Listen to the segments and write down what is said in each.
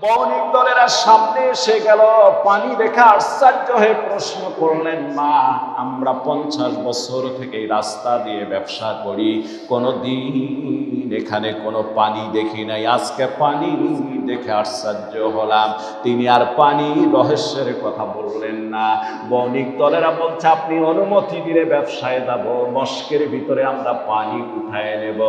বণিক দলেরা সামনে এসে গেল, পানি দেখে আশ্চর্য হয়ে প্রশ্ন করলেন, মা আমরা 50 বছর থেকে এই রাস্তা দিয়ে ব্যবসা করি, কোনোদিন এখানে কোনো পানি দেখি নাই, আজকে পানি দেখে আশ্চর্য হলাম। তিনি আর পানি রহস্যের কথা বললেন না। বণিক দলেরা বলছে, আপনি অনুমতি দিলে ব্যবসায় যাব, মস্কের ভিতরে আমরা পানি উঠায় নেব।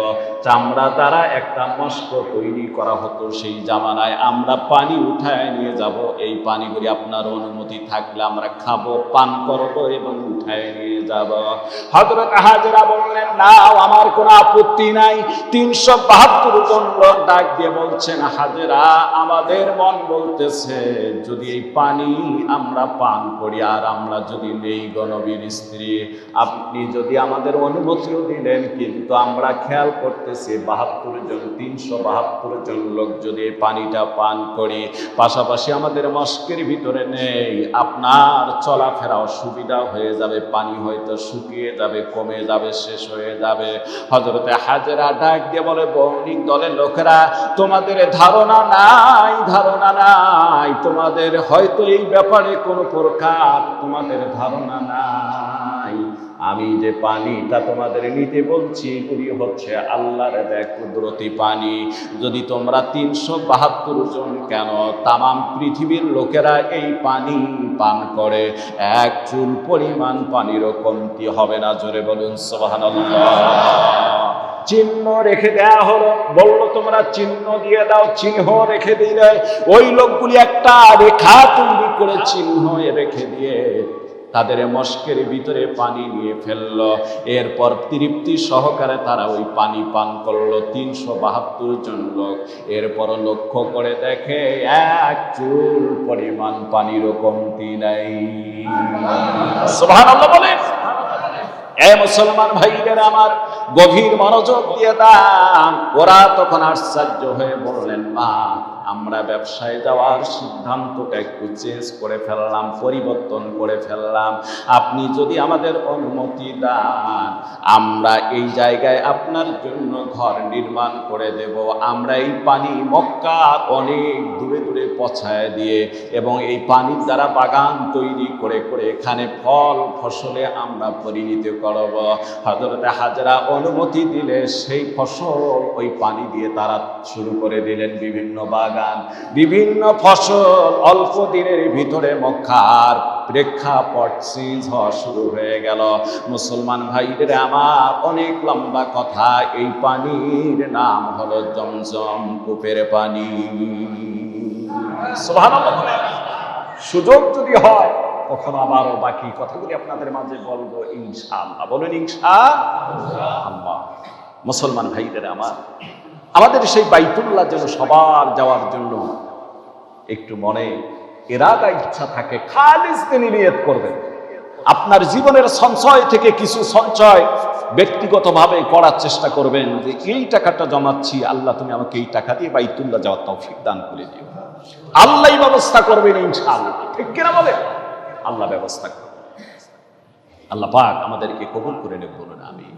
চামড়া দ্বারা একটা মস্ক তৈরি করা হতো সেই জামানায়, আমরা পানি উঠায় নিয়ে যাব। এই পানিগুলি আপনার অনুমতি থাকলে আমরা খাবো, পান করব এবং উঠায় নিয়ে যাব। হযরত হাজেরা বললেন, না আমার কোনো আপত্তি নাই। 372 জন লোক ডাক দিয়ে বলছেন, হাজেরা আমাদের মন বলতেছে যদি এই পানি আমরা পান করি, আর আমরা যদি নেই গণবীর স্ত্রী, আপনি যদি আমাদের অনুমতিও দিলেন, কিন্তু আমরা খেয়াল করতেছি 372 জন লোক যদি এই পানিটা পান করি, পাশাপাশি আমাদের মস্কের ভিতরে নেই, আপনার চলাফেরা অসুবিধা হয়ে যাবে, পানি হয়তো শুকিয়ে যাবে, কমে যাবে, শেষ হয়ে যাবে। হযরতে হাজেরা ডাক দিয়ে বলে, বণিক দলের লোকেরা তোমাদের ধারণা নাই, তোমাদের হয়তো এই ব্যাপারে কোনো প্রকার তোমাদের ধারণা নাই। আমি যে পানিটা তোমাদের নিতে বলছি এগুলি হচ্ছে আল্লাহর এক কুদরতি পানি। যদি তোমরা 372 জন কেন তামাম পৃথিবীর লোকেরা এই পানি পান করে, এক চুল পরিমাণ পানিরও কমতি হবে না। জোরে বলুন সুবহানাল্লাহ। চিহ্ন রেখে দেয়া হলো, বললো তোমরা চিহ্ন দিয়ে দাও। চিহ্ন রেখে দিলে ওই লোকগুলি একটা রেখা তৈরি করে চিহ্ন রেখে দিয়ে তাদের মস্কের ভিতরে পানি নিয়ে ফেললো। এরপর তৃপ্তি সহকারে তারা ওই পানি পান করলো, 372 জন লোক। এরপর লক্ষ্য করে দেখে এক চুল পরিমাণ পানিরও কমতি নাই। সুবহানাল্লাহ বলেন। এ মুসলমান ভাইদের আমার, গভীর মনোযোগ দিয়ে দান। ওরা তখন আশ্চর্য হয়ে বললেন, মা আমরা ব্যবসায় যাওয়ার সিদ্ধান্তটা একটু চেঞ্জ করে ফেললাম, পরিবর্তন করে ফেললাম। আপনি যদি আমাদের অনুমতি দেন, আমরা এই জায়গায় আপনার জন্য ঘর নির্মাণ করে দেব। আমরা এই পানি মক্কার অনেক দূরে দূরে পৌঁছায় দিয়ে এবং এই পানির দ্বারা বাগান তৈরি করে করে এখানে ফল ফসলে আমরা পরিণত করব। হযরতে হাজেরা অনুমতি দিলে সেই ফসল ওই পানি দিয়ে তারা শুরু করে দিলেন, বিভিন্ন বাগান, বিভিন্ন ফসল। অল্প দিনের ভিতরে মক্কার প্রেক্ষাপট চেঞ্জ হওয়া শুরু হয়ে গেল। মুসলমান ভাইদের আমার, অনেক লম্বা কথা, এই পানির নাম হলো জমজম, কূপের পানি। সুবহানাল্লাহ। সুযোগ যদি হয় কখনো আবারও বাকি কথাগুলি আপনাদের মাঝে বলবো ইনশাআল্লাহ। বলুন ইনশাআল্লাহ। মুসলমান ভাইদের আমার, আমাদের সেই বাইতুল্লাহ যেন সবার যাওয়ার জন্য একটু মনে ইরাদা ইচ্ছা থাকে, খালিস নিয়ত করবেন। আপনার জীবনের সঞ্চয় থেকে কিছু সঞ্চয় ব্যক্তিগতভাবে করার চেষ্টা করবেন, যে এই টাকাটা জমাচ্ছি, আল্লাহ তুমি আমাকে এই টাকা দিয়ে বাইতুল্লাহ যাওয়ার তৌফিক দান করে দিও। আল্লাহই ব্যবস্থা করবেন ইনশাআল্লাহ, ঠিক কিনা বলেন? আল্লাহ ব্যবস্থা করবেন। আল্লাহ পাক আমাদেরকে কবুল করে নেব, বলুন আমিন।